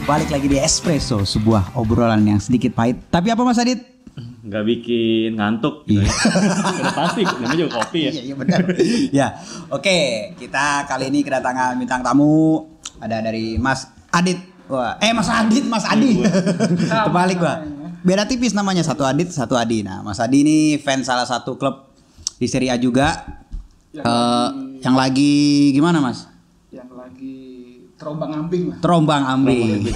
Balik lagi di Espresso, sebuah obrolan yang sedikit pahit. Tapi apa Mas Adit? Nggak bikin ngantuk. Iya. Udah pasti, namanya juga kopi ya. Iya benar. Ya, oke. Kita kali ini kedatangan bintang tamu. Ada dari Mas Adit. Wah, Mas Adit, Mas Adi. Terbalik gua. Beda tipis namanya, satu Adit, satu Adi. Nah, Mas Adi ini fans salah satu klub di Serie A juga. Yang lagi gimana Mas? Yang lagi terombang ambing lah. Terombang ambing.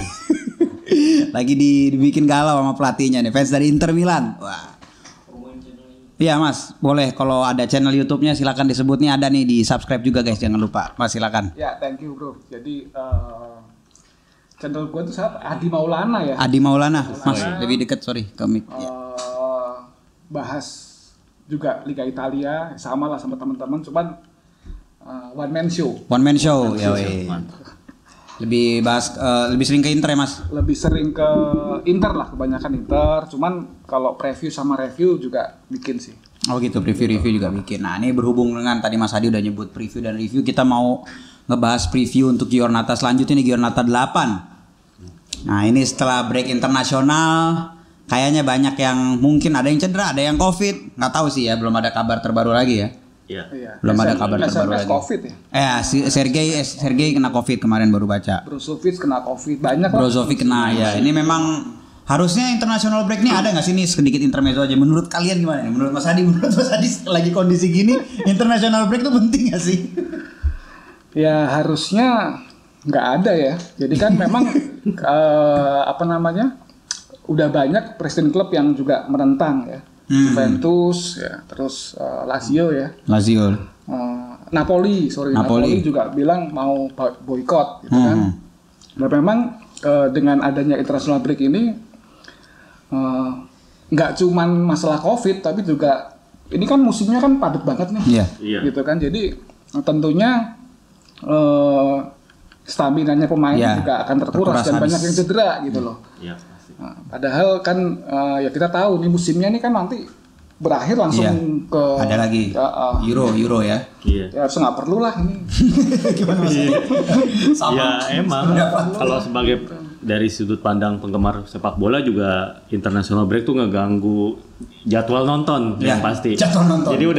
Lagi dibikin galau sama pelatihnya nih, fans dari Inter Milan. Wah. Iya Mas, boleh kalau ada channel YouTube-nya silakan disebut nih, ada nih, di subscribe juga guys, jangan lupa. Mas silakan. Ya, thank you bro. Jadi channel gue tuh siapa? Adi Maulana ya. Adi Maulana, Mas lebih deket sorry ke mic. Bahas juga Liga Italia, sama lah sama teman-teman, cuman one man show. One man show, ya weh. Lebih bahas, lebih sering ke Inter ya Mas? Lebih sering ke Inter lah, kebanyakan Inter. Cuman kalau preview sama review juga bikin sih. Oh gitu, preview-review juga bikin. Nah ini berhubung dengan tadi Mas Adi udah nyebut preview dan review, kita mau ngebahas preview untuk Giornata selanjutnya nih, Giornata 8. Nah ini setelah break internasional, kayaknya banyak yang mungkin ada yang cedera, ada yang COVID. Nggak tahu sih ya, belum ada kabar terbaru lagi ya. Iya. Belum ada kabar terbaru lagi. COVID ya. Si Sergei kena COVID kemarin baru baca. Brozovic kena COVID, banyak. Brozovic kena ya. Ini memang harusnya international break nih ada nggak sih nih, sedikit intermezzo aja. Menurut kalian gimana nih? Menurut Mas Adi lagi kondisi gini, international break itu penting nggak sih? Ya harusnya nggak ada ya. Jadi kan memang udah banyak presiden klub yang juga menentang ya. Juventus ya, terus Lazio ya. Lazio. Napoli juga bilang mau boykot gitu kan. Nah memang dengan adanya international break ini nggak cuman masalah COVID, tapi juga ini kan musimnya kan padat banget nih. Iya. Gitu kan. Jadi tentunya staminanya pemain juga akan terkuras dan banyak yang cedera gitu loh. Iya. Nah, padahal kan ya kita tahu nih musimnya nih kan nanti berakhir langsung ke ada lagi Euro ya. Iya. Ya harus nggak perlu lah ini. Gimana Mas? Ya emang kalau sebagai dari sudut pandang penggemar sepak bola juga international break tuh ngeganggu jadwal nonton yang pasti. Jadwal nonton. Jadi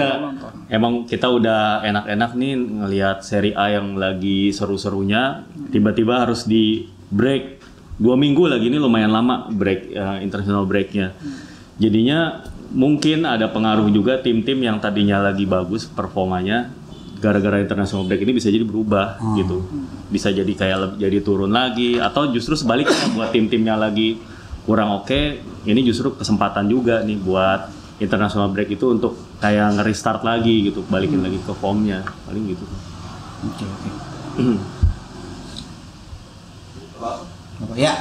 emang kita udah enak-enak nih ngelihat Serie A yang lagi seru-serunya, tiba-tiba harus di break 2 minggu lagi, ini lumayan lama break international breaknya. Jadinya mungkin ada pengaruh juga tim-tim yang tadinya lagi bagus performanya, gara-gara international break ini bisa jadi berubah gitu. Bisa jadi kayak jadi turun lagi, atau justru sebaliknya buat tim-tim yang lagi kurang oke, ini justru kesempatan juga nih buat international break itu untuk kayak nge-restart lagi gitu, balikin lagi ke formnya, paling gitu. Oke. Ya,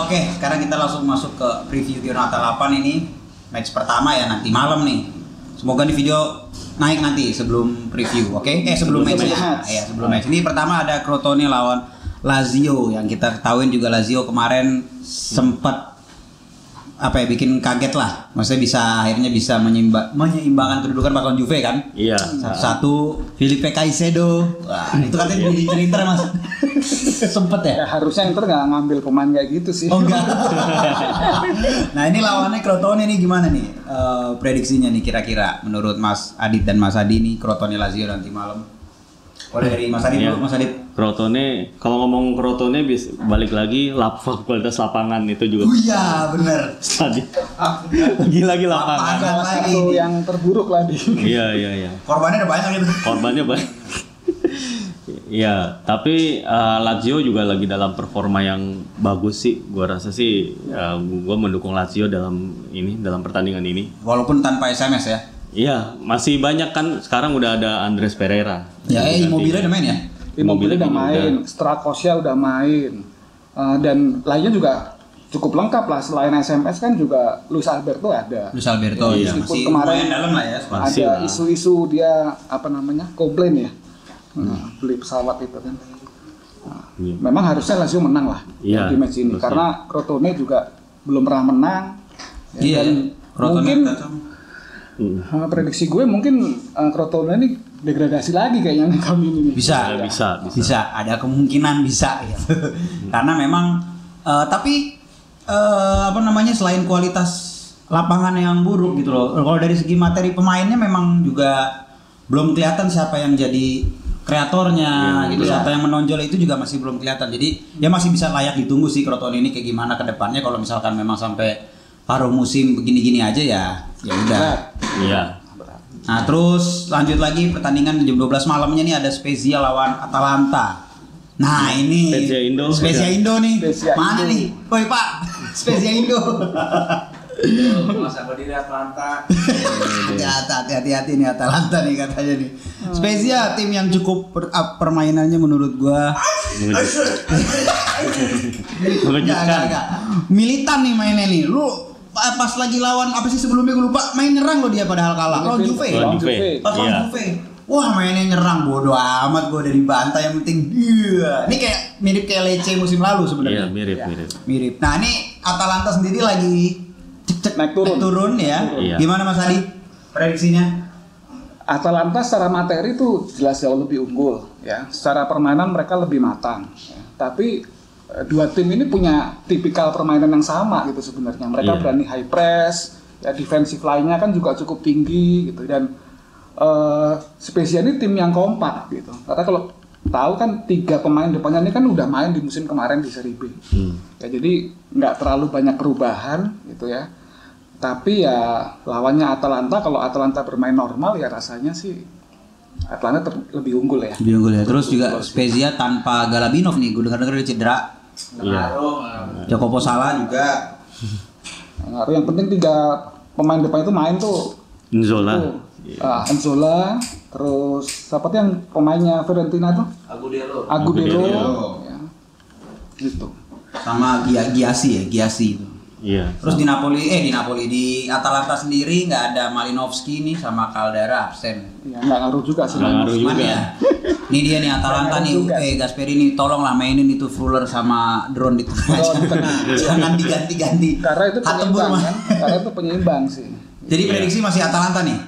oke. Sekarang kita langsung masuk ke preview Giornata 8 ini, match pertama ya nanti malam nih. Semoga di video naik nanti sebelum preview, oke? Sebelum matchnya. Ya, sebelum match. Ini pertama ada Crotone lawan Lazio, yang kita ketahuin juga Lazio kemarin sempat bikin kaget lah. Maksudnya akhirnya bisa menyeimbangkan kedudukan lawan Juve kan? Iya. Satu Felipe Caicedo. Wah, itu katanya di Inter Mas. Sempet ya? Harusnya Inter nggak ngambil pemain kayak gitu sih. Oh enggak. Nah ini lawannya Crotone nih, gimana nih prediksinya nih kira-kira menurut Mas Adit dan Mas Adi nih, Crotone Lazio nanti malam? Boleh dari Mas Adit dulu, Mas Adit. Crotone, kalau ngomong Crotone balik lagi kualitas lapangan itu juga. Oh iya bener. Lagi lapangan. Salah satu yang terburuk lagi. Iya. Korbannya ada banyak itu. Korbannya banyak. Ya, tapi Lazio juga lagi dalam performa yang bagus sih. Gua rasa sih, gua mendukung Lazio dalam pertandingan ini. Walaupun tanpa SMS ya. Iya, masih banyak kan. Sekarang udah ada Andres Pereira. Ya, Immobile udah main ya. Immobile udah main, Strakosya udah main, dan lainnya juga cukup lengkap lah. Selain SMS kan juga Luis Alberto ada. Luis Alberto ya. Meskipun kemarin dalam lah ya. Ada isu-isu dia komplain ya. Beli pesawat itu kan. Memang harusnya Lazio menang lah di match ini, karena Crotone juga belum pernah menang. Iya. Dan Prediksi gue mungkin Crotone ini degradasi lagi kayaknya nih tahun ini nih. Bisa. Ada kemungkinan bisa ya. Karena memang tapi selain kualitas lapangan yang buruk gitu loh. Kalau dari segi materi pemainnya memang juga belum kelihatan siapa yang jadi kreatornya gitu. Siapa yang menonjol itu juga masih belum kelihatan. Jadi ya masih bisa layak ditunggu sih Crotone ini kayak gimana ke depannya. Kalau misalkan memang sampai paruh musim begini-gini aja ya udah. Iya. Nah, terus lanjut lagi pertandingan jam 12 malamnya nih ada Spezia lawan Atalanta. Nah, ini Spezia Indo nih. Mana nih? Woi, Pak. Spezia Indo. Masa berdiri Atalanta. Hati-hati nih Atalanta nih katanya nih. Spezia tim yang cukup permainannya menurut gua. Enggak. Militan nih mainnya nih. Lu pas lagi lawan apa sih sebelumnya gue lupa, main nyerang loh dia padahal kalah. Lawan Juve. Pas lawan Juve. Wah, mainnya nyerang, bodo amat gue dari bantai yang penting dia. Ini kayak mirip kayak Lecce musim lalu sebenarnya. Iya, mirip. Nah, ini Atalanta sendiri lagi naik turun ya. Iya. Gimana Mas Adi prediksinya? Atalanta secara materi itu jelas jauh lebih unggul ya. Secara permainan mereka lebih matang ya. Tapi dua tim ini punya tipikal permainan yang sama gitu sebenarnya. Mereka berani high press, ya defensive line-nya kan juga cukup tinggi gitu, dan Spezia ini tim yang kompak gitu. Karena kalau tahu kan 3 pemain depannya ini kan udah main di musim kemarin di Serie B. Ya jadi nggak terlalu banyak perubahan gitu ya. Tapi ya lawannya Atalanta, kalau Atalanta bermain normal ya rasanya sih Atalanta lebih unggul ya. Lebih unggul ya. Terus juga Spezia tanpa Galabinov nih, gue dengar-dengar dia cedera. Iya. Jacopo Sala juga. Ngaruh. Yang penting 3 pemain depan itu main tuh. Nzola, terus siapa tuh yang pemainnya Fiorentina tuh? Agudelo. Ya. Gitu. Sama Giassi itu. Iya. Terus di Atalanta sendiri nggak ada Malinowski nih sama Caldara absen. Iya, nggak ngaruh juga sih. Ya. Ini dia nih Atalanta nih, Gasperini tolonglah mainin itu Fuller sama Drone di tengah. Jangan diganti-ganti. Karena itu penyeimbang kan? Karena itu penyeimbang sih. Jadi prediksi masih Atalanta nih.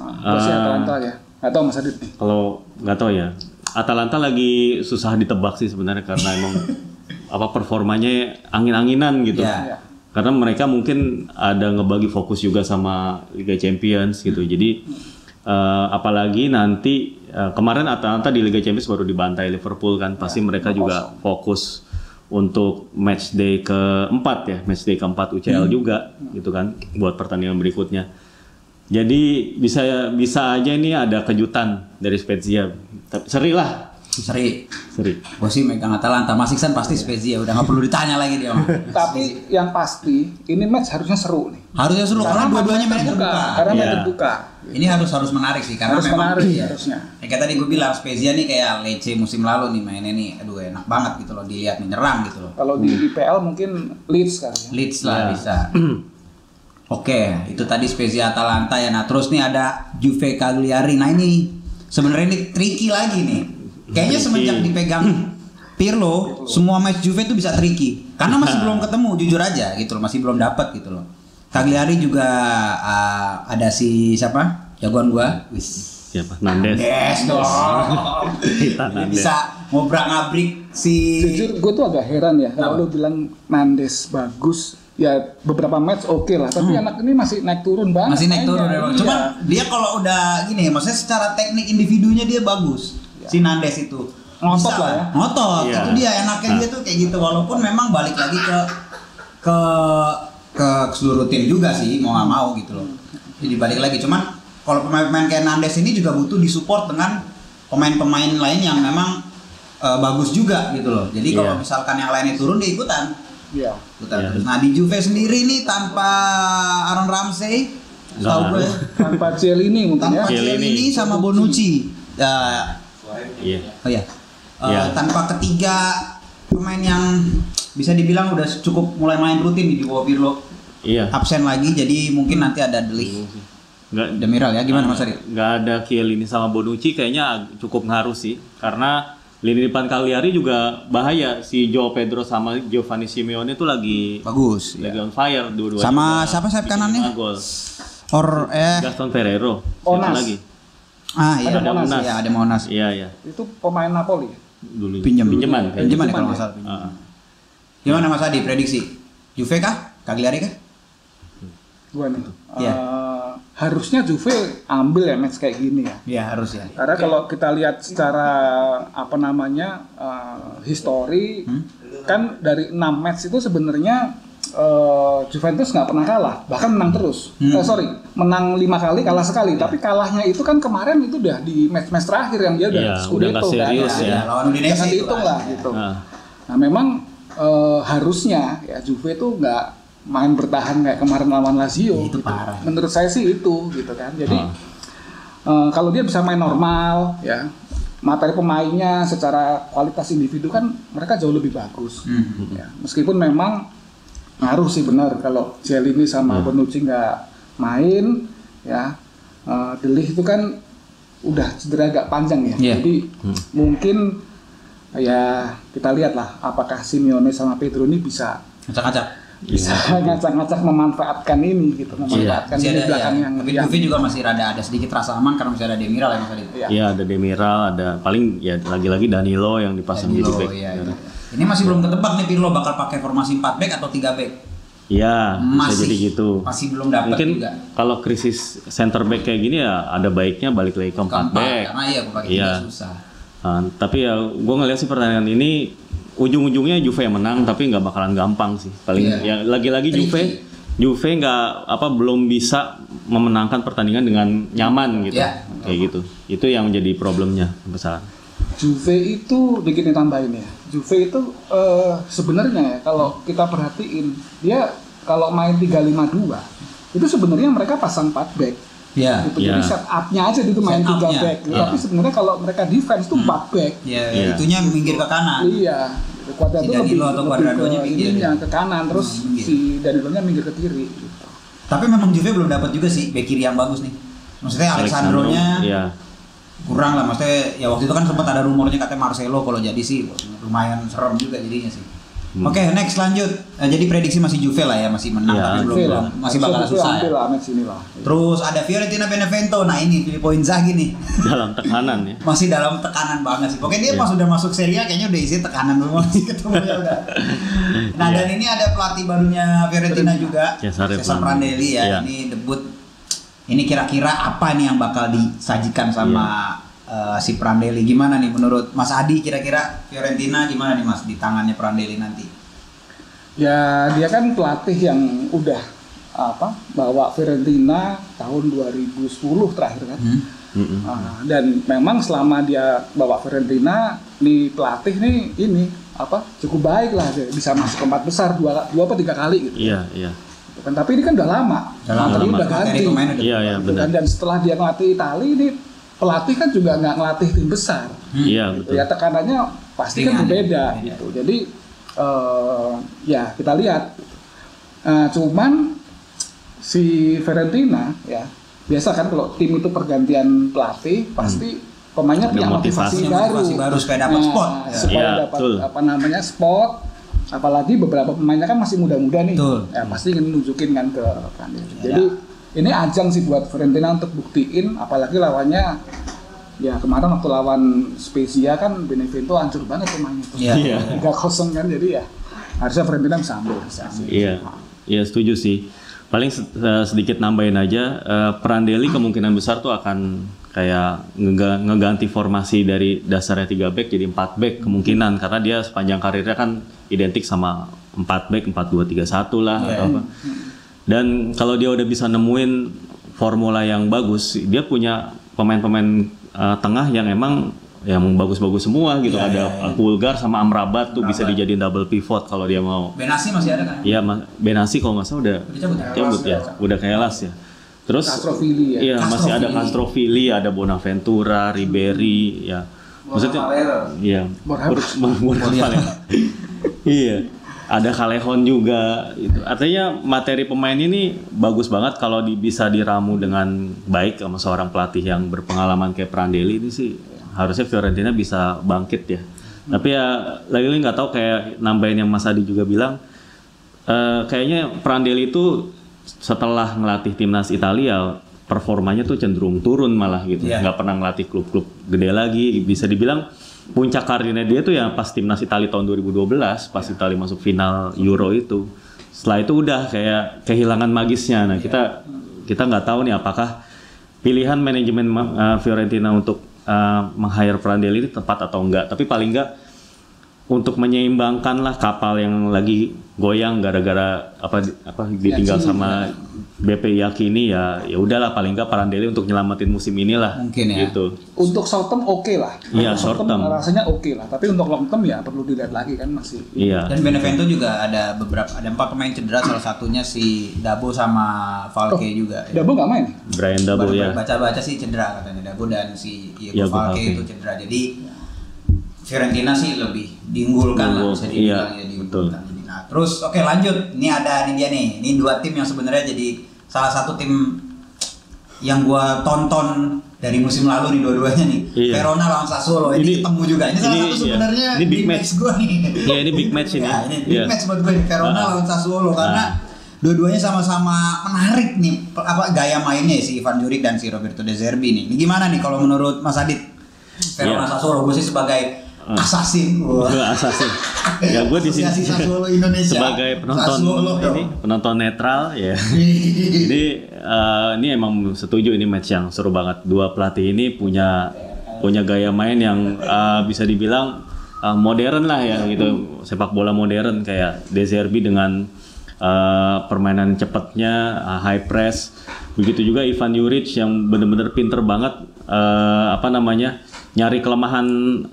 Masih Atalanta ya. Atau Mas Adit nih? Kalau nggak tahu ya, Atalanta lagi susah ditebak sih sebenarnya karena emang performanya angin-anginan gitu. Yeah. Karena mereka mungkin ada ngebagi fokus juga sama Liga Champions gitu. Jadi apalagi nanti kemarin Atalanta di Liga Champions baru dibantai Liverpool kan, pasti mereka juga fokus untuk match day match day keempat UCL juga gitu kan, buat pertandingan berikutnya. Jadi bisa aja ini ada kejutan dari Spezia. Seri. Gue sih megang Atalanta, Mas Iksan pasti Spezia, udah nggak perlu ditanya lagi dia. Tapi yang pasti ini match harusnya seru nih. Harusnya seru karena dua-duanya main terbuka. Karena main terbuka. Ini harus menarik sih karena harus memang menarik, harusnya. Kayak tadi gue bilang Spezia nih kayak Lecce musim lalu nih mainnya nih, aduh enak banget gitu loh dilihat nih, nyerang gitu loh. Kalau di IPL mungkin Leeds kali ya. Leeds lah bisa. Oke, itu tadi Spezia Atalanta ya. Nah terus nih ada Juve Cagliari. Nah ini sebenarnya ini tricky lagi nih. Kayaknya semenjak dipegang Pirlo, semua match Juve itu bisa tricky. Karena masih belum ketemu, jujur aja gitu loh, masih belum dapat gitu loh. Cagliari juga ada si siapa? Jagoan gua. Siapa? Nandes dong. Bisa ngobrak-ngabrik si. Jujur gue tuh agak heran ya kalau lu bilang Nandes bagus. Ya beberapa match oke lah, tapi anak ini masih naik turun banget. Masih naik turun ya. Cuman dia kalau udah gini, maksudnya secara teknik individunya dia bagus. Si Nandes itu ngotot lah ya. Ngotot. Itu dia enaknya dia tuh kayak gitu, walaupun memang balik lagi ke seluruh tim juga sih, mau nggak mau gitu loh. Jadi balik lagi, cuman kalau pemain-pemain kayak Nandes ini juga butuh disupport dengan pemain-pemain lain yang memang bagus juga gitu loh. Jadi kalau misalkan yang lainnya turun dia ikutan. Iya. Nah di Juve sendiri nih tanpa Aaron Ramsey, tahu gue tanpa Chiellini mungkin tanpa Chiellini sama Bonucci. Tanpa ketiga pemain yang bisa dibilang udah cukup mulai main rutin di bawah Pirlo. Iya. Absen lagi, jadi mungkin nanti ada Demiral ya, gimana Mas Ari? Nggak ada Chiellini sama Bonucci kayaknya cukup ngaruh sih, karena lini depan Cagliari juga bahaya. Si Joao Pedro sama Giovanni Simeone itu lagi bagus, lagi on fire dua-duanya. Sama siapa sayap kanannya? Gaston Ferrero. Onas. Siapa lagi? Iya Ada Monas, ya, ada Monas. Iya. Itu pemain Napoli. Dulu Pinjaman ya kalau nggak ya? salah. Gimana Mas Adi prediksi? Juve kah? Cagliari kah? Gua nih. Iya. Harusnya Juve ambil ya match kayak gini ya. Iya harus ya. Karena kalau kita lihat secara history kan dari 6 match itu sebenarnya Juventus nggak pernah kalah, bahkan menang terus. Menang 5 kali, kalah sekali. Tapi kalahnya itu kan kemarin itu udah di match-match terakhir yang dia udah udah nggak serius ya. Lawan Udinese jangan itu dihitung lah gitu. Nah memang harusnya ya Juve itu nggak main bertahan kayak kemarin lawan Lazio. Itu gitu. parah. Menurut saya sih itu gitu kan. Jadi kalau dia bisa main normal ya, materi pemainnya secara kualitas individu kan mereka jauh lebih bagus. Ya, meskipun memang ngaruh sih benar kalau Chiellini sama Bonucci nggak main ya. De Ligt itu kan udah cedera agak panjang ya. Yeah. Jadi mungkin ya kita lihat lah apakah Simeone sama Pedroni bisa ngacak-ngacak memanfaatkan ini gitu, memanfaatkan Masih ini ada belakang ya. yang Tapi Juve juga masih ada sedikit rasa aman karena masih ada Demiral ya Mas Adi. Iya, ada Demiral, ada paling ya lagi-lagi Danilo yang dipasang jadi back. Iya. Ini masih belum ketebak nih Pirlo bakal pakai formasi 4 back atau 3 back. Iya, bisa jadi gitu. Masih belum dapat Mungkin juga. kalau krisis center back kayak gini ya ada baiknya balik lagi ke 4 back. Karena ya pakai tiga susah. Tapi ya gue ngeliat sih pertandingan ini ujung-ujungnya Juve yang menang tapi nggak bakalan gampang sih. Paling ya lagi-lagi Juve nggak belum bisa memenangkan pertandingan dengan nyaman gitu. Kayak gitu. Itu yang menjadi problemnya besar. Juve itu dikit tambahin ya. Juve itu sebenarnya ya kalau kita perhatiin dia kalau main 3-5-2 itu sebenarnya mereka pasang 4 back. Iya. Gitu. Jadi set up-nya aja itu main 3 back. Tapi sebenarnya kalau mereka defense itu 4 back. Iya, itunya minggir ke kanan. Iya. Kuadrado si Danilo atau Cuadradonya minggir ke kanan, terus si Danilonya minggir ke kiri gitu. Tapi memang Juve belum dapat juga sih bek kiri yang bagus nih. Maksudnya Alexandro-nya kurang lah, maksudnya ya waktu itu kan sempat ada rumornya katanya Marcelo kalau jadi sih lumayan serem juga jadinya sih. Oke, next lanjut. Jadi prediksi masih Juve lah ya, masih menang tapi belum masih bakal susah ya. Terus ada Fiorentina Benevento. Nah ini Filippo Inzaghi nih. Dalam tekanan ya. Masih dalam tekanan banget sih. Pokoknya dia pas udah masuk Serie A kayaknya udah isi tekanan dulu masih ketemunya udah. Nah dan ini ada pelatih barunya Fiorentina juga, Cesare Prandelli ya. Ini debut. Ini kira-kira apa nih yang bakal disajikan sama si Prandelli? Gimana nih menurut Mas Adi, kira-kira Fiorentina gimana nih Mas di tangannya Prandelli nanti? Ya dia kan pelatih yang udah bawa Fiorentina tahun 2010 terakhir kan. Dan memang selama dia bawa Fiorentina nih pelatih nih ini cukup baik lah, dia bisa masuk ke 4 besar 2 apa 3 kali gitu. Iya. Kan, tapi ini kan udah lama. Udah ganti. Iya benar. Dan setelah dia ngelatih Italia ini pelatih kan juga nggak ngelatih tim besar. Iya betul. Ya tekanannya pasti kan berbeda gitu. Jadi ya kita lihat. Cuman si Fiorentina ya biasa kan kalau tim itu pergantian pelatih pasti pemainnya punya motivasi baru supaya dapat spot. Supaya dapat spot. Apalagi beberapa pemainnya kan masih muda-muda nih. Ya pasti ingin nunjukin kan ke Prandelli. Jadi ini ajang sih buat Fiorentina untuk buktiin, apalagi lawannya ya kemarin waktu lawan Spezia kan Benevento hancur banget pemainnya itu. 3-0 kan, jadi ya harusnya Fiorentina bisa ambil. Iya setuju sih. Paling sedikit nambahin aja, Prandelli kemungkinan besar tuh akan kayak ngeganti formasi dari dasarnya 3 back jadi 4 back kemungkinan, karena dia sepanjang karirnya kan identik sama 4 back 4-2-3-1 lah atau apa. Dan kalau dia udah bisa nemuin formula yang bagus, dia punya pemain-pemain tengah yang emang yang bagus-bagus semua gitu. Ada Pulgar sama Amrabat tuh bisa dijadiin double pivot kalau dia mau. Benassi masih ada kan? Iya, Benassi kalau nggak salah udah cabut ya, udah kayak las ya. Terus masih ada Castrovilli, ada Bonaventura, Ribery ya. Maksudnya Iya. Ada Callejon juga itu. Artinya materi pemain ini bagus banget kalau bisa diramu dengan baik sama seorang pelatih yang berpengalaman kayak Prandelli ini sih. Harusnya Fiorentina bisa bangkit ya. Tapi ya lagi-lagi nggak tahu, kayak nambahin yang Mas Adi juga bilang, kayaknya Prandelli itu setelah ngelatih timnas Italia performanya tuh cenderung turun malah gitu. Iya. Nggak pernah ngelatih klub-klub gede lagi. Bisa dibilang puncak karirnya dia tuh ya pas timnas Italia tahun 2012, pas Italia masuk final Euro itu. Setelah itu udah kayak kehilangan magisnya. Nah, kita nggak tahu nih apakah pilihan manajemen Fiorentina untuk meng-hire Prandelli ini tepat atau enggak. Tapi paling enggak untuk menyeimbangkan lah kapal yang lagi goyang gara-gara apa ditinggal sama BP Yakini ya udahlah paling enggak Prandelli untuk nyelamatin musim inilah. Mungkin ya. Gitu. Untuk short term oke lah. Iya, Untuk short term. rasanya oke lah. Tapi untuk long term ya perlu dilihat lagi kan masih. Iya. Dan Benevento juga ada 4 pemain cedera, salah satunya si Dabo sama Falke juga. Dabo nggak main? Brian Dabo ya. Baca-baca sih cedera katanya Dabo dan si Iago Falke Falke. itu cedera. Jadi Fiorentina sih lebih diunggulkan lah, bisa dibilang ya diunggulkan. Nah, terus oke lanjut. Ini dia nih. Ini 2 tim yang sebenarnya jadi salah satu tim yang gua tonton dari musim lalu nih dua-duanya nih. Iya. Verona lawan Sassuolo. Ini ketemu juga. Ini salah satu sebenarnya ini big match gua nih. Iya, ini big match ini. Ya, ini big match buat gue nih, Verona lawan Sassuolo karena dua-duanya sama-sama menarik nih gaya mainnya si Ivan Juric dan si Roberto De Zerbi nih. Ini gimana nih kalau menurut Mas Adit? Verona Sassuolo, gue sih sebagai assassin. Assassin. Ya gue di sini Sassuolo Indonesia sebagai penonton Sassuolo, penonton netral ya. Jadi ini emang setuju ini match yang seru banget. Dua pelatih ini punya gaya main yang bisa dibilang modern lah ya gitu. Sepak bola modern kayak De Zerbi dengan permainan cepatnya, high press. Begitu juga Ivan Juric yang benar-benar pinter banget nyari kelemahan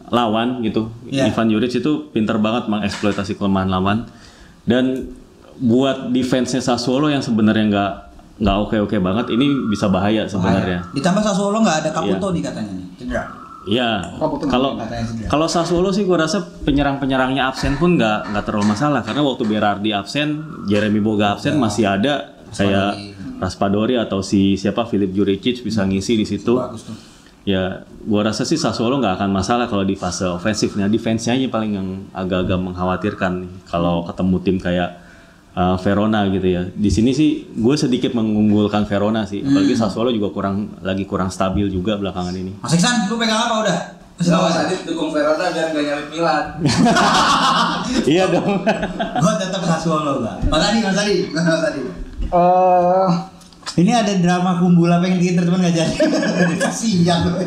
lawan gitu. Yeah. Ivan Juric itu pinter banget mengeksploitasi kelemahan lawan. Dan buat defense-nya Sassuolo yang sebenarnya nggak oke banget, ini bisa bahaya sebenarnya. Ditambah Sassuolo nggak ada Caputo nih katanya nih, cedera. Iya. Kalau Sassuolo sih gue rasa penyerang-penyerangnya absen pun nggak terlalu masalah karena waktu Berardi absen, Jeremy Boga absen masih ada kayak Raspadori atau siapa Filip Juricic bisa ngisi di situ. Bagus tuh. Ya, gua rasa sih Sassuolo nggak akan masalah kalau di fase ofensifnya. Defense-nya aja paling yang agak-agak mengkhawatirkan nih. Kalau ketemu tim kayak Verona gitu ya. Di sini sih gue sedikit mengunggulkan Verona sih. Apalagi Sassuolo juga kurang stabil juga belakangan ini. Mas Iksan, lu pegang apa udah? Mas Adit dukung Verona biar gak nyalip Milan. Iya dong. Gua tetap Sassuolo lah. Mas Adi. Ini ada drama Kumbula pengen diinter cuman nggak jadi. Kasihan loh.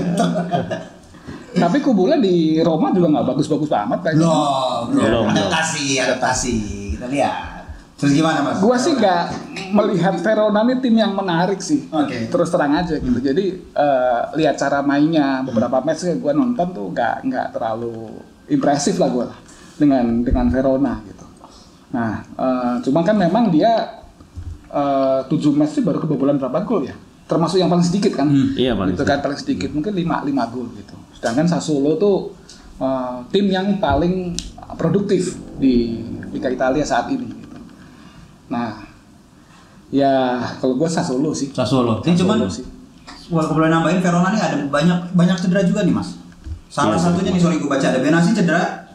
Tapi Kumbula di Roma juga nggak bagus-bagus amat kayaknya. Belum. Adaptasi. Kita lihat. Terus gimana Mas? Gua sih nggak melihat Verona ini tim yang menarik sih. Oke. Terus terang aja gitu. Jadi lihat cara mainnya beberapa match gue nonton tuh nggak terlalu impresif lah gue dengan Verona gitu. Nah, cuma kan memang dia 7 match sih baru kebobolan berapa gol ya? Termasuk yang paling sedikit kan? Iya paling gitu kan paling sedikit mungkin 5 gol gitu. Sedangkan Sassuolo tuh tim yang paling produktif di Liga Italia saat ini gitu. Nah, ya kalau gue Sassuolo sih. Ini cuman sih. Kalau boleh nambahin Verona nih ada banyak cedera juga nih Mas. Salah satunya nih sorry gue baca ada Benassi cedera,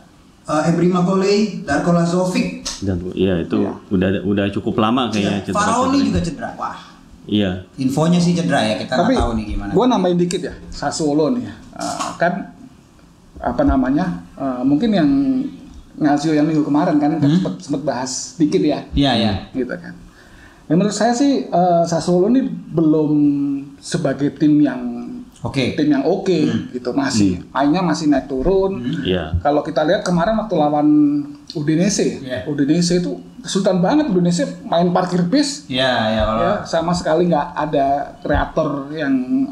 Ebrima Colley, Darko Lazovic. Dan iya itu udah cukup lama kayaknya cedera. Faraoni juga cedera. Wah. Iya. Infonya sih cedera ya, kita nggak tahu nih gimana. Gue nambahin dikit ya, Sassuolo nih ya. Kan mungkin yang Ngasio yang minggu kemarin kan sempat bahas dikit ya. Iya. Gitu kan. Menurut saya sih Sassuolo ini belum sebagai tim yang Oke. gitu masih mainnya masih naik turun. Iya. Kalau kita lihat kemarin waktu lawan Udinese, Udinese itu kesulitan banget. Udinese main parkir bis. Iya kalau Ya, sama sekali nggak ada kreator yang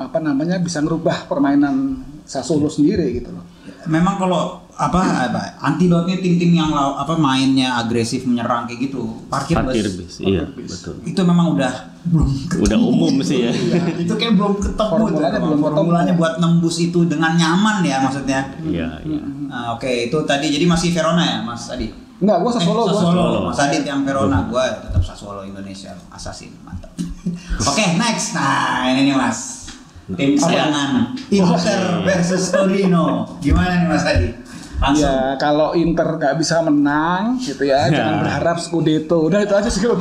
bisa merubah permainan Sassuolo sendiri gitu loh. memang kalau antidotnya tim-tim yang mainnya agresif menyerang kayak gitu parkir bis. Iya betul. Itu memang udah umum sih ya. Itu kayak belum ketemu formulanya buat nembus itu dengan nyaman ya maksudnya. Iya. Oke, itu tadi jadi masih Verona ya Mas Adi? Enggak, gua Sassuolo. Mas Adit yang Verona, gua tetap Sassuolo Indonesia, assassin, mantap. Oke, next. Nah, ini nih Mas. Tim kesayangan Inter versus Torino. Gimana nih Mas Adi? Langsung. Ya kalau Inter nggak bisa menang gitu ya, jangan berharap Scudetto. Udah itu aja sih kalau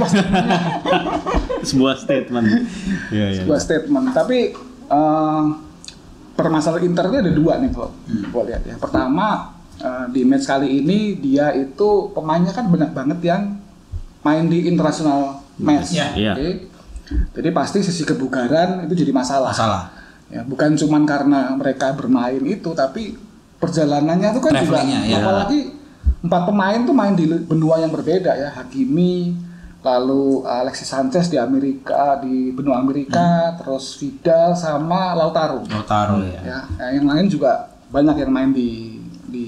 Sebuah statement. Iya, iya. sebuah statement. Tapi permasalahan Inter ini ada dua nih kalau gue lihat ya. Pertama di match kali ini dia itu pemainnya kan banyak banget yang main di international match. Iya. Oke. Jadi pasti sisi kebugaran itu jadi masalah. Ya, bukan cuman karena mereka bermain itu, tapi perjalanannya itu kan juga, Travelingnya, ya. apalagi 4 pemain tuh main di benua yang berbeda ya. Hakimi, lalu Alexis Sanchez di Amerika, di benua Amerika, terus Vidal sama Lautaro. Ya. Ya, yang lain juga banyak yang main di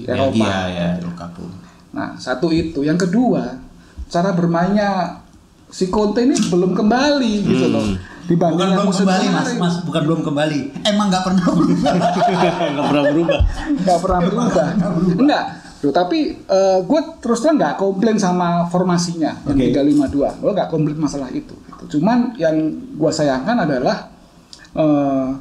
Eropa. Belgia ya, Lukaku. Nah, satu itu. Yang kedua, cara bermainnya si Conte ini belum kembali gitu loh. Dibanding Bukan yang belum musim kembali kemarin. mas, bukan belum kembali. Emang nggak pernah berubah. Nggak pernah berubah. Nggak pernah berubah. Enggak. Loh, tapi gue terus terang nggak komplain sama formasinya yang 3-5-2. Gue nggak komplain masalah itu. Gitu. Cuman yang gue sayangkan adalah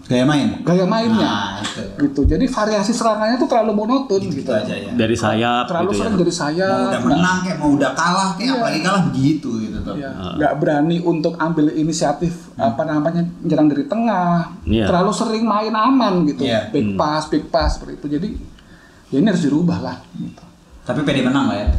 Gaya mainnya. Nah, itu. gitu. Jadi variasi serangannya tuh terlalu monoton gitu. aja ya. Dari sayap Terlalu gitu ya. sering dari sayap. Mau udah menang kayak mau udah kalah kayak Iya. apalagi kalah begitu gitu tuh. Ya, nggak berani untuk ambil inisiatif menyerang dari tengah. Iya. Terlalu sering main aman gitu. Iya. Big pass seperti itu. Jadi ya ini harus dirubah lah. Gitu. Tapi pede menang lah ya.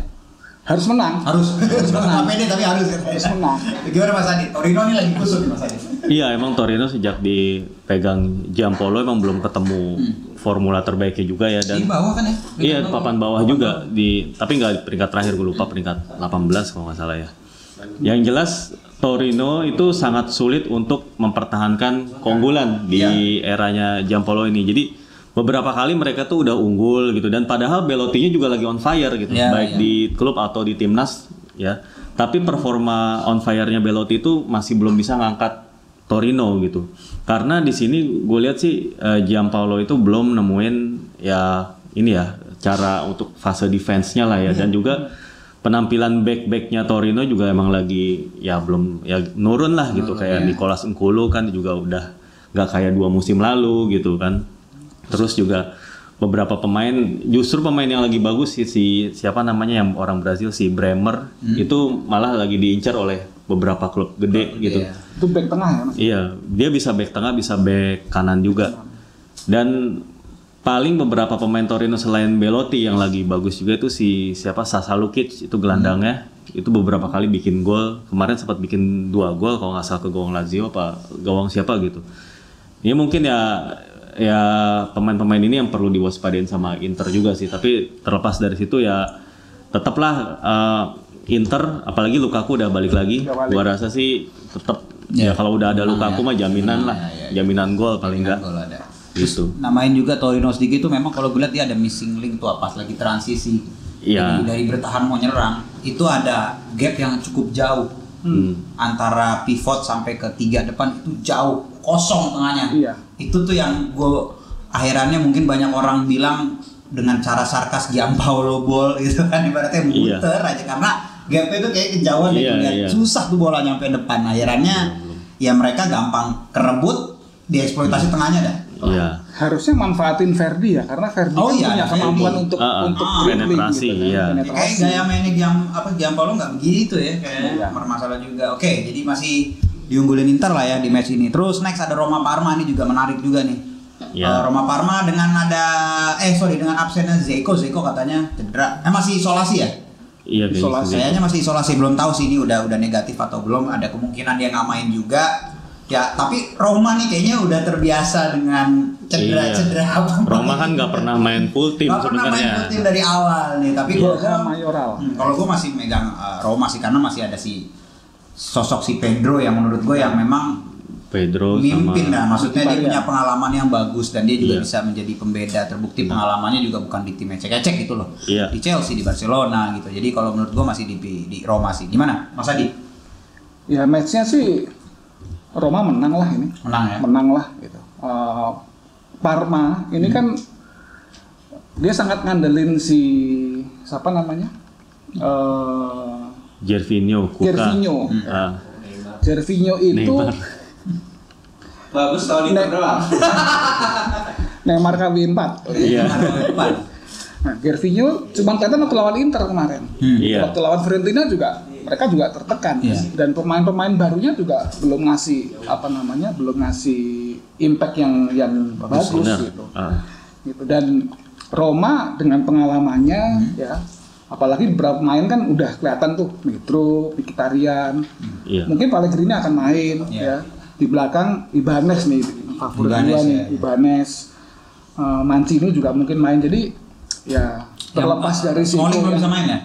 Harus menang. Harus menang. Nggak pede tapi harus. Harus menang. Gimana Mas Adi? Torino ini lagi kusut nih Mas Adi. Iya, emang Torino sejak dipegang Giampolo emang belum ketemu formula terbaiknya juga ya, Di dan bawah kan ya? iya papan bawah juga tapi nggak peringkat terakhir, gue lupa peringkat 18 kalau nggak salah ya. Yang jelas Torino itu sangat sulit untuk mempertahankan keunggulan di eranya Giampolo ini. Jadi beberapa kali mereka tuh udah unggul gitu, dan padahal Belotti-nya juga lagi on fire gitu, baik di klub atau di timnas ya. Tapi performa on fire-nya Belotti itu masih belum bisa ngangkat Torino gitu. Karena di sini gue lihat sih Giampaolo itu belum nemuin ya ini ya cara untuk fase defense-nya lah ya, dan juga penampilan back-backnya Torino juga emang lagi ya belum ya nurun lah gitu, kayak Nicolas N'Koulou kan juga udah nggak kayak 2 musim lalu gitu kan. Terus juga beberapa pemain, justru pemain yang lagi bagus si siapa namanya yang orang Brazil, si Bremer itu malah lagi diincar oleh beberapa klub gede gitu. Ya. Itu back tengah ya Mas? Iya, dia bisa back tengah, bisa back kanan juga. Dan paling beberapa pemain Torino selain Belotti yang lagi bagus juga itu si siapa, Sasa Lukic, itu gelandangnya. Itu beberapa kali bikin gol. Kemarin sempat bikin 2 gol kalau nggak salah ke gawang Lazio apa gawang siapa gitu. Ini mungkin ya pemain-pemain ini yang perlu diwaspadain sama Inter juga sih. Tapi terlepas dari situ ya tetaplah Inter, apalagi Lukaku udah balik lagi. Gua rasa sih tetap ya kalau udah ada Lukaku mah jaminan lah, jaminan gol paling enggak. Gol ada. Gitu. Namain juga Torino sedikit tuh memang kalau gue lihat dia ada missing link tuh pas lagi transisi. Iya. Jadi dari bertahan mau nyerang itu ada gap yang cukup jauh antara pivot sampai ke 3 depan, itu jauh, kosong tengahnya. Iya. Itu tuh yang gue akhirannya mungkin banyak orang bilang dengan cara sarkas Giampaolo ball gitu kan, ibaratnya muter aja karena gapnya itu kayak kejauhan susah tuh bola nyampe depan. Akhirannya ya mereka gampang kerebut, dieksploitasi tengahnya dah. Iya. Harusnya manfaatin Verdi ya, karena Verdi kan punya kemampuan untuk dribbling penetrasi, gitu, iya. Kayak gaya mainnya Giampaolo nggak begitu ya, kayak bermasalah juga. Oke, jadi masih diunggulin Inter lah ya di match ini. Terus next ada Roma Parma, ini juga menarik juga nih. Roma Parma dengan dengan absennya Zeko katanya cedera. Masih isolasi ya? Iya, Kayaknya masih isolasi, belum tahu sih ini udah negatif atau belum. Ada kemungkinan dia nggak main juga. Ya, tapi Roma nih kayaknya udah terbiasa dengan cedera. Roma kan nggak pernah main full tim sebenarnya. Nggak pernah main full tim dari awal nih. Tapi kalau gue masih megang Roma sih, karena masih ada sosok si Pedro yang menurut gue yang memang mimpin lah. Maksudnya dia punya pengalaman yang bagus dan dia juga bisa menjadi pembeda. Terbukti pengalamannya juga bukan di tim ecek-ecek gitu loh. Di Chelsea, di Barcelona gitu. Jadi kalau menurut gue masih di Roma sih. Gimana Mas Adi? Ya matchnya sih Roma menang lah ini. Menang lah gitu. Parma ini kan dia sangat ngandelin si siapa namanya? Gervinho itu bagus tahun itu doang. Neymar kawin 4. Iya. Nah, Gervinho cuma kelihatan waktu lawan Inter kemarin. Iya. Waktu lawan Fiorentina juga mereka juga tertekan. Dan pemain-pemain barunya juga belum ngasih belum ngasih impact yang bagus Benar. gitu. Gitu. Dan Roma dengan pengalamannya ya, apalagi beberapa pemain kan udah kelihatan tuh, Mitro, Mkhitaryan. Iya. Mungkin Pellegrini akan main ya. Di belakang Ibanez nih, favorit gua nih, Ibanez. Mancini juga mungkin main. Jadi ya terlepas dari Smalling belum bisa main ya?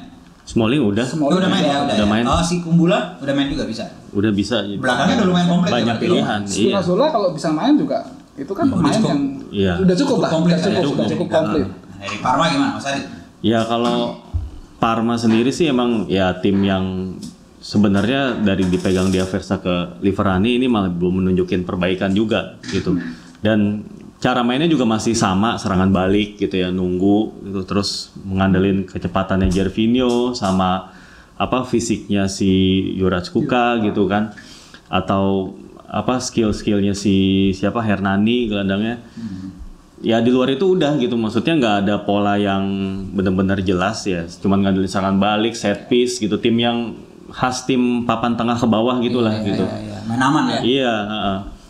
Smalling udah. Udah main ya, Udah main. Oh, si Kumbula udah main juga bisa. Udah bisa. Belakangnya udah lumayan komplit. Banyak ya, pilihan. Iya. Spinazzola kalau bisa main juga itu kan pemain cukup. yang Iya. udah cukup lah, komplit, udah cukup komplit. Dari Parma gimana Mas Adi? Ya kalau Parma sendiri sih emang ya tim yang sebenarnya dari dipegang di Aversa ke Liverani ini malah belum menunjukin perbaikan juga gitu. Dan cara mainnya juga masih sama, serangan balik gitu ya, nunggu gitu, terus mengandelin kecepatannya Gervinho sama fisiknya si Juraj Kuka gitu kan, atau skill-skillnya si Hernani gelandangnya. Ya di luar itu udah gitu, maksudnya nggak ada pola yang benar-benar jelas ya, cuman ngandelin serangan balik, set piece gitu, tim yang khas tim papan tengah ke bawah gitulah gitu. Iya. Main aman ya? Iya,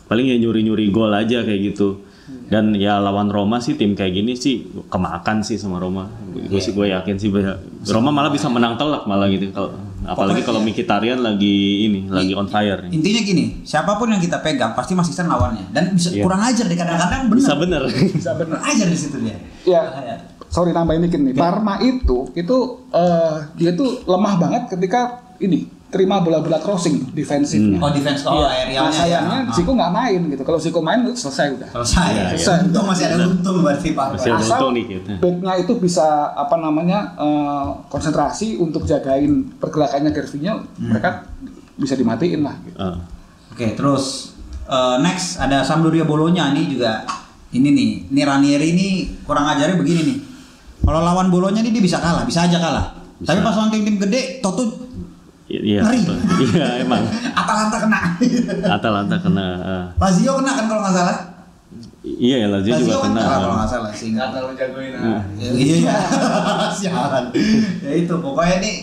paling ya nyuri-nyuri gol aja kayak gitu. Dan ya lawan Roma sih tim kayak gini sih kemakan sih sama Roma. Gue yakin sih Roma malah bisa menang telak malah gitu. Apalagi kalau Mkhitaryan lagi on fire. Intinya gini, siapapun yang kita pegang pasti masih sen lawannya dan bisa kurang ajar deh kadang-kadang bener. Bisa bener. Bisa benar. Ajar di situ dia. Ya, sorry nambahin dikit nih. Parma itu dia tuh lemah banget ketika terima bola-bola crossing defensifnya. Oh defense aerialnya. Nah, sayangnya Zico nggak main gitu. Kalau Zico main itu selesai udah. Selesai. Untung masih ada untung berarti Pak. Masih ada Asal untung nih gitu. backnya itu bisa konsentrasi untuk jagain pergerakannya Gervinho, mereka bisa dimatiin lah. Gitu. Oke, terus next ada Sampdoria Bologna nih juga. Ini Ranieri ini kurang ajarnya begini nih. Kalau lawan Bologna nih dia bisa kalah, bisa aja kalah. Bisa. Tapi pas lawan tim-tim gede, Toto Iya, iya emang. Atalanta kena. Lazio kena kan kalau nggak salah. Iya ya, Lazio juga kan kena. kalau nggak salah sih. Nggak terlalu jagoin. Iya. Sialan. Ya itu pokoknya nih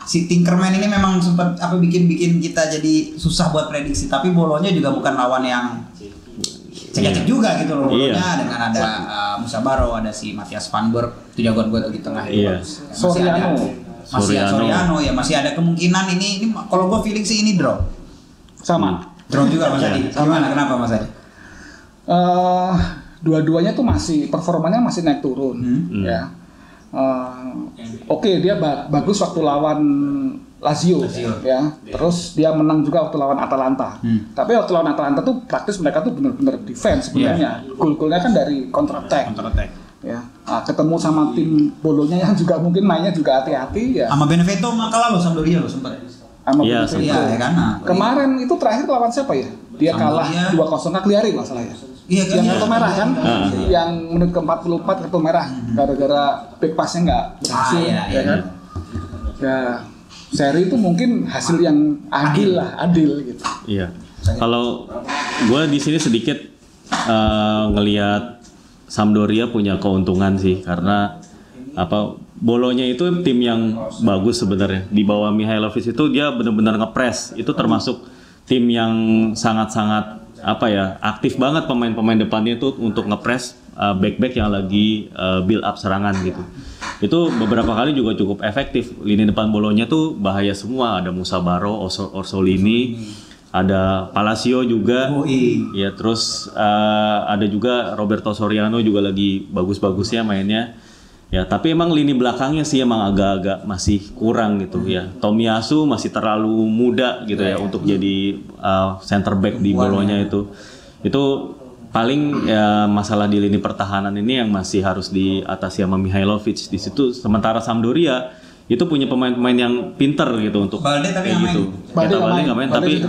si Tinkerman ini memang sempat bikin kita jadi susah buat prediksi. Tapi Bologna juga bukan lawan yang cek-cek juga gitu loh. Bologna dengan ada Musa Baro, ada si Matthias Van Berg, itu jagoan gue tuh di tengah. Iya. Soriano ya masih ada kemungkinan ini kalau gue feeling sih ini draw. Sama. Draw juga Mas Adi. Gimana kenapa Mas Adi? Dua-duanya tuh performanya masih naik turun ya. Oke, dia bagus waktu lawan Lazio. Ya. Terus dia menang juga waktu lawan Atalanta. Tapi waktu lawan Atalanta tuh praktis mereka tuh benar-benar defense sebenarnya. Gol-golnya kan dari counter attack. Ya, ketemu sama tim Bologna yang juga mungkin mainnya juga hati-hati ya. Sama Benevento nggak kalah loh Sampdoria loh sempat. Iya, ya kan. Kemarin itu terakhir lawan siapa ya? Dia kalah 2-0 Cagliari masalah ya. Iya kan. Yang kartu merah kan? Yang menit ke-44 kartu merah gara-gara back pass-nya nggak berhasil ya kan. Ya, seri itu mungkin hasil yang adil gitu. Iya. Kalau gue di sini sedikit ngelihat Sampdoria punya keuntungan sih karena Bologna itu tim yang bagus sebenarnya. Di bawah Mihailovic itu dia benar-benar ngepres. Itu termasuk tim yang sangat-sangat aktif banget pemain-pemain depannya itu untuk ngepres back-back yang lagi build up serangan gitu. Itu beberapa kali juga cukup efektif. Lini depan Bologna tuh bahaya semua. Ada Musa Baro, Orsolini, ada Palacio juga, ya terus ada juga Roberto Soriano juga lagi bagus-bagusnya mainnya, ya tapi emang lini belakangnya sih emang agak-agak masih kurang gitu ya. Tomiyasu masih terlalu muda gitu ya untuk jadi center back di Bologna itu paling ya masalah di lini pertahanan ini yang masih harus diatasi sama Mihailovic di situ. Sementara Sampdoria itu punya pemain-pemain yang pinter gitu untuk Balde tapi kayak gitu. Balde nggak main tapi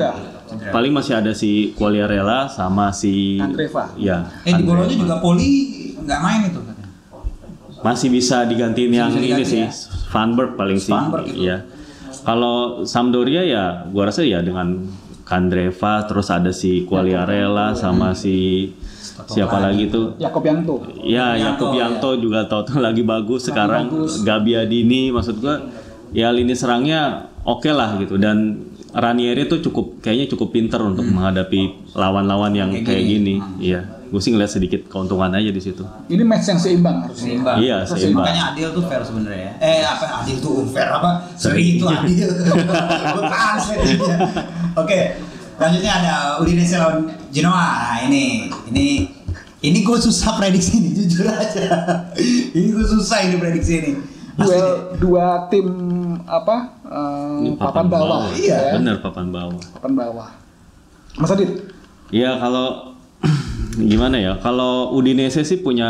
paling masih ada si Quagliarella sama si Andreva. Ya. Di Bologna juga Poli nggak main itu. Masih bisa digantiin yang ini sih, Van Berg paling sih. Iya. Kalau Sampdoria ya, gua rasa ya dengan Candreva terus ada si Quagliarella sama si siapa lagi tuh? Yakob Yanto. Ya, Yakob Yanto juga tahu lagi bagus sekarang. Gabi Adini, maksud gua ya lini serangnya oke lah gitu, dan Ranieri tuh kayaknya cukup pinter untuk menghadapi lawan-lawan yang kayak gini. Iya. Gue sih ngeliat sedikit keuntungan aja di situ. Ini match yang seimbang harusnya. Seimbang. Iya, seimbang. Makanya adil tuh fair sebenarnya. Adil tuh unfair apa? Seri itu adil. Bukan serinya. Oke, lanjutnya ada Udinese lawan Genoa. Nah, ini gue susah prediksi nih, jujur aja. Ini gue susah ini prediksi ini. Dua tim papan bawah. Iya, benar papan bawah. Papan bawah. Mas Adit. Iya, kalau gimana ya? Kalau Udinese sih punya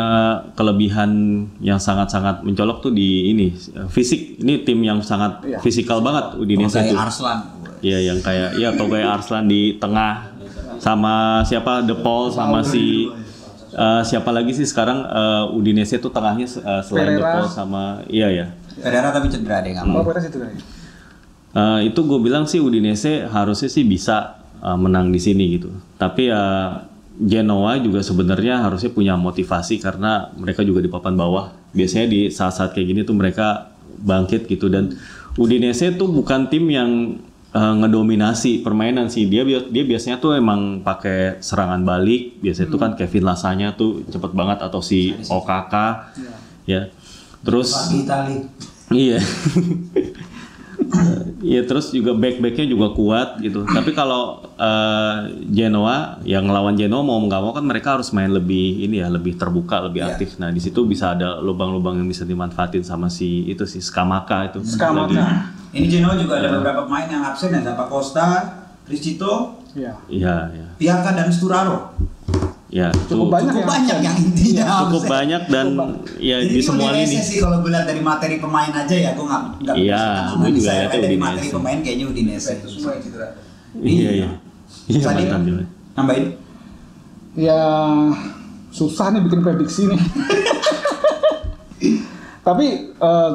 kelebihan yang sangat-sangat mencolok tuh di ini fisik. Ini tim yang sangat fisikal banget Udinese Togai tuh. Arslan. Iya, yang kayak Togai Arslan di tengah, sama siapa De Paul sama si siapa lagi sih sekarang Udinese tuh tengahnya selain De Paul sama Pereira tapi cedera deh kamu. Itu gue bilang sih Udinese harusnya sih bisa menang di sini gitu. Tapi Genoa juga sebenarnya harusnya punya motivasi karena mereka juga di papan bawah. Biasanya di saat-saat kayak gini tuh mereka bangkit gitu, dan Udinese tuh bukan tim yang ngedominasi permainan sih. Dia biasanya tuh emang pakai serangan balik. Biasanya tuh kan Kevin Lasagna tuh cepet banget, atau si Okaka ya. Terus iya. Iya, terus juga back-backnya juga kuat gitu. Tapi kalau Genoa, yang ngelawan Genoa mau nggak mau kan mereka harus main lebih lebih terbuka, lebih aktif. Nah di situ bisa ada lubang-lubang yang bisa dimanfaatin sama si Scamacca itu. Scamacca. Ini Genoa juga ada beberapa pemain yang absen ya, Zappa Costa, Criscito, Iya. Piaka dan Sturaro. Ya, cukup banyak yang intinya. Cukup banyak dan ya di semua lini. Sih kalau gue lihat dari materi pemain aja ya, gue nggak. Iya, gue juga lihat dari materi pemain kayaknya Udinese. Semua yang cedera. Iya. Nambahin? Ya susah nih bikin prediksi nih. Tapi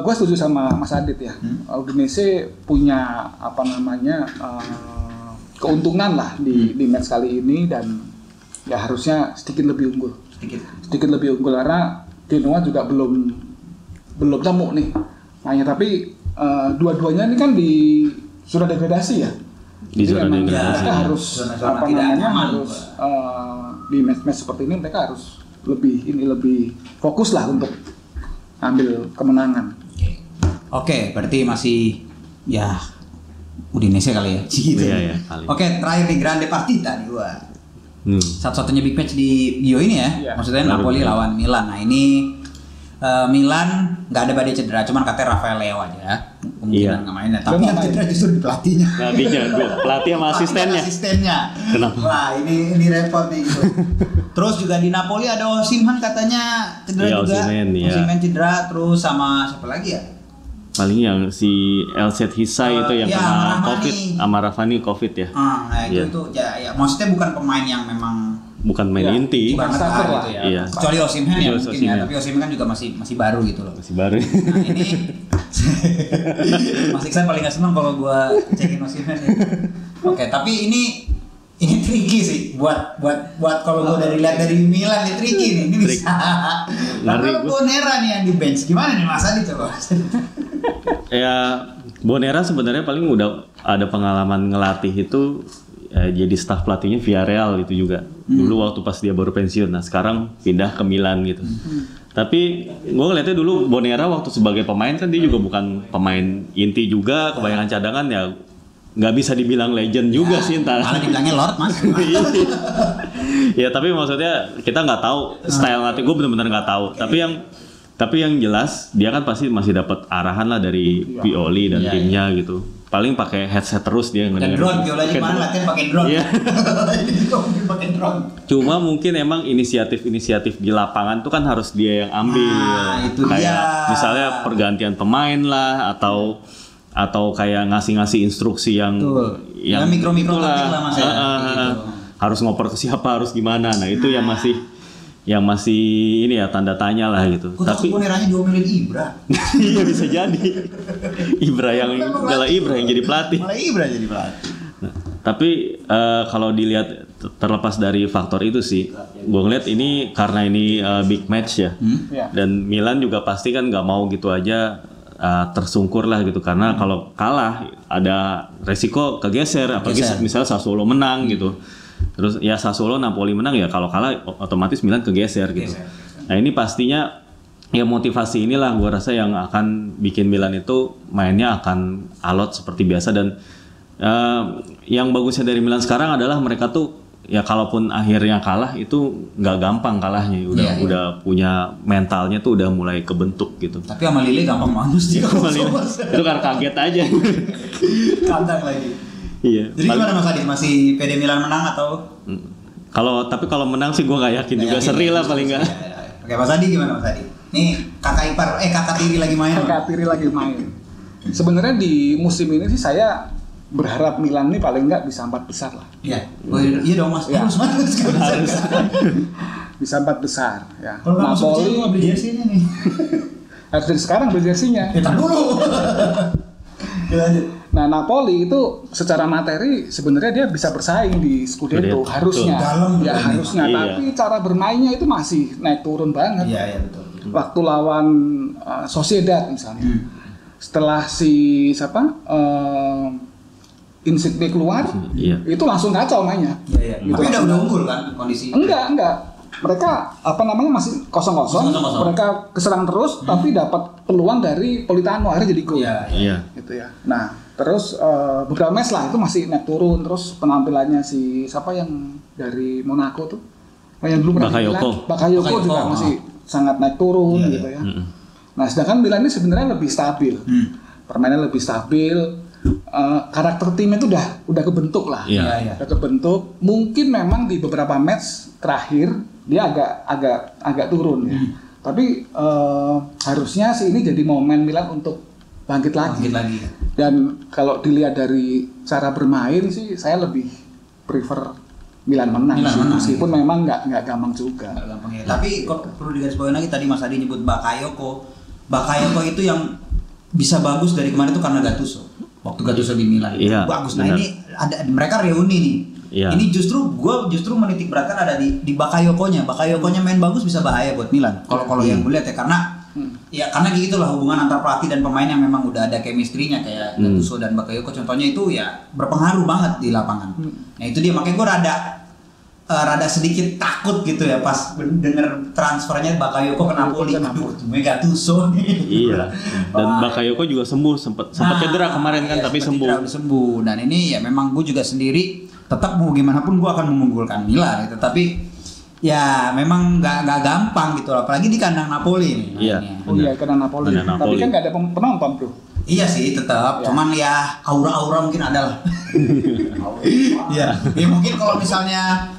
gue setuju sama Mas Adit ya. Udinese punya keuntungan lah di match kali ini, dan ya harusnya sedikit lebih unggul. Sedikit lebih unggul karena Genoa juga belum temu nih. Makanya tapi dua-duanya ini kan di zona degradasi ya. Di zona degradasi. Mereka harus di match-match seperti ini mereka harus lebih fokus lah untuk ambil kemenangan. Oke, berarti masih ya Udinese kali ya. Gitu. Iya, kali. Oke, terakhir di Grande Partita nih gua. Satu-satunya big match di Bio ini ya, maksudnya Napoli lawan Milan. Nah ini Milan nggak ada badai cedera, cuman katanya Rafael Leo aja kemungkinan nggak mainnya. Tapi yang cedera justru di pelatihnya. Pelatih sama asistennya. Kenapa? Wah ini repot nih gitu. Terus juga di Napoli ada Osimhen katanya cedera juga. Osimhen cedera, terus sama siapa lagi ya? Paling yang si Elset Hisai itu yang kena COVID, sama Rafani COVID ya. Itu ya maksudnya bukan pemain yang memang bukan main inti. Banget lah gitu ya. Iya. Kecuali Osimhen ya mungkin ya, tapi Osimhen kan juga masih baru gitu loh. Masih baru. Nah ini Mas Iksan paling gak seneng kalau gua cekin Osimhen ya. Oke, tapi ini tricky sih buat kalau gua lihat dari Milan ini tricky nih. Ini bisa. Karena Bonera nih yang di bench. Gimana nih Mas Adi coba? Ya Bonera sebenarnya paling udah ada pengalaman ngelatih itu jadi staf pelatihnya Villarreal itu juga. Dulu waktu pas dia baru pensiun. Nah sekarang pindah ke Milan gitu. Tapi gue ngeliatnya dulu Bonera waktu sebagai pemain kan dia juga bukan pemain inti juga, kebanyakan cadangan ya. Nggak bisa dibilang legend juga sih entar. Malah dibilangnya Lord Mas. Ya tapi maksudnya kita nggak tahu style ngelatih, gue benar-benar nggak tahu. Tapi yang jelas dia kan pasti masih dapat arahan lah dari Pioli dan timnya gitu. Paling pakai headset terus dia ngedengerin. Dan drone, Pioli mana latihan pakai drone. Iya. Pakai drone. Cuma mungkin emang inisiatif di lapangan tuh kan harus dia yang ambil. Itu kayak dia. Misalnya pergantian pemain lah atau kayak ngasih instruksi yang mikro lah Mas ya. Harus ngoper ke siapa, harus gimana. Nah, itu yang masih ini ya tanda tanya lah gitu. Tapi Boneranya diomelin Ibra. Iya bisa jadi. Ibra yang jadi pelatih. Malah Ibra jadi pelatih. Nah, tapi kalau dilihat terlepas dari faktor itu sih, gue ngeliat ini karena ini big match ya, Ya. dan Milan juga pasti kan nggak mau gitu aja tersungkur lah gitu, karena kalau kalah ada resiko kegeser, apalagi misalnya Sassuolo menang gitu, terus ya Sassuolo Napoli menang ya, kalau kalah otomatis Milan kegeser gitu. Nah ini pastinya ya motivasi inilah gue rasa yang akan bikin Milan itu mainnya akan alot seperti biasa, dan yang bagusnya dari Milan sekarang adalah mereka tuh ya kalaupun akhirnya kalah itu nggak gampang kalahnya, udah punya mentalnya tuh udah mulai kebentuk gitu. Tapi sama Lille gampang manus sih. Itu kan kaget aja. Kandang lagi. Iya. Jadi gimana Mas Adi? Masih PD Milan menang atau? Kalau menang sih gue nggak yakin juga, seri lah paling nggak. Oke, Mas Adi gimana Mas Adi? Nih kakak tiri lagi main. Kakak tiri lagi main. Sebenarnya di musim ini sih saya berharap Milan ini paling nggak bisa 4 besar lah. Iya. Iya dong Mas. Ya. Harus. Bisa 4 besar ya. Kalau nggak masuk Napoli mau beli jersey-nya nih. Harus dari sekarang beli jersey-nya. Kita dulu. Nah, Napoli itu secara materi sebenarnya dia bisa bersaing di Scudetto, harusnya. Dalam ya ini. harusnya, Iya. tapi cara bermainnya itu masih naik turun banget. Iya betul. Waktu lawan Sociedad misalnya. Setelah si Insigne keluar, itu langsung kacau mainnya. Iya. Gitu. Tapi udah unggul kan kondisi. Enggak. Mereka masih kosong-kosong. Mereka keserang terus, tapi dapat peluang dari Politano, akhirnya jadi gol. Iya. Gitu ya. Nah, terus beberapa match lah itu masih naik turun. Terus penampilannya si siapa yang dari Monaco tuh, yang dulu pernah Bakayoko juga masih sangat naik turun gitu ya. Nah, sedangkan Milan ini sebenarnya lebih stabil. Permainannya lebih stabil. Karakter timnya itu udah kebentuk lah. Iya. Udah kebentuk. Mungkin memang di beberapa match terakhir dia agak turun ya. Tapi harusnya sih ini jadi momen Milan untuk bangkit lagi. Dan kalau dilihat dari cara bermain sih saya lebih prefer Milan menang. Meskipun memang nggak gampang juga. Ya. Tapi kalau perlu digarisbawahi lagi, tadi Mas Adi nyebut Bakayoko itu yang bisa bagus dari kemarin itu karena Gattuso. Waktu Gattuso di Milan bagus. Nah, ini ada mereka reuni nih. Iya. Ini gue menitik beratkan ada di Bakayokonya. Bakayokonya main bagus bisa bahaya buat Milan. Kalau yang gue lihat ya, karena gitulah hubungan antar pelatih dan pemain yang memang udah ada chemistry-nya kayak Gattuso dan Bakayoko contohnya itu ya berpengaruh banget di lapangan. Nah itu dia, makanya gue rada sedikit takut gitu ya pas denger transfernya Bakayoko ke Napoli. Aduh, Gattuso nih. Iya. Dan Bakayoko juga sembuh, sempat cedera kemarin kan, tapi sembuh. Dan ini ya memang gue juga sendiri tetap mau gimana pun gue akan mengunggulkan Milan gitu. Tapi ya memang nggak gampang gitu, apalagi di kandang Napoli nih. Iya. Iya, kandang Napoli. Tapi kan nggak ada penonton, Bro. Iya sih tetap, cuman ya aura mungkin ada lah. Iya. Ya mungkin kalau misalnya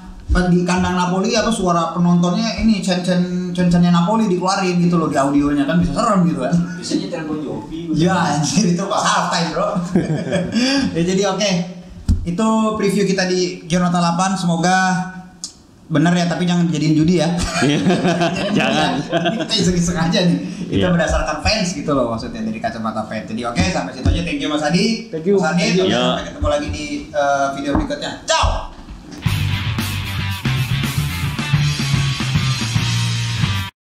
di kandang Napoli suara penontonnya ini cen-cennya Napoli dikeluarin gitu loh di audionya kan bisa serem gitu kan. Biasanya telepon Jovi. Ya anjir itu pas half time bro. Ya jadi oke. Itu preview kita di Giornata 8, semoga bener ya, tapi jangan dijadiin judi ya. Jangan. Ini kita iseng-iseng aja nih. Kita Iya. berdasarkan fans gitu loh, maksudnya dari kacamata fans. Jadi oke, sampai situ aja. Thank you Mas Adi. Thank you. Mas Adi, Thank you. sampai ketemu lagi di video berikutnya. Ciao.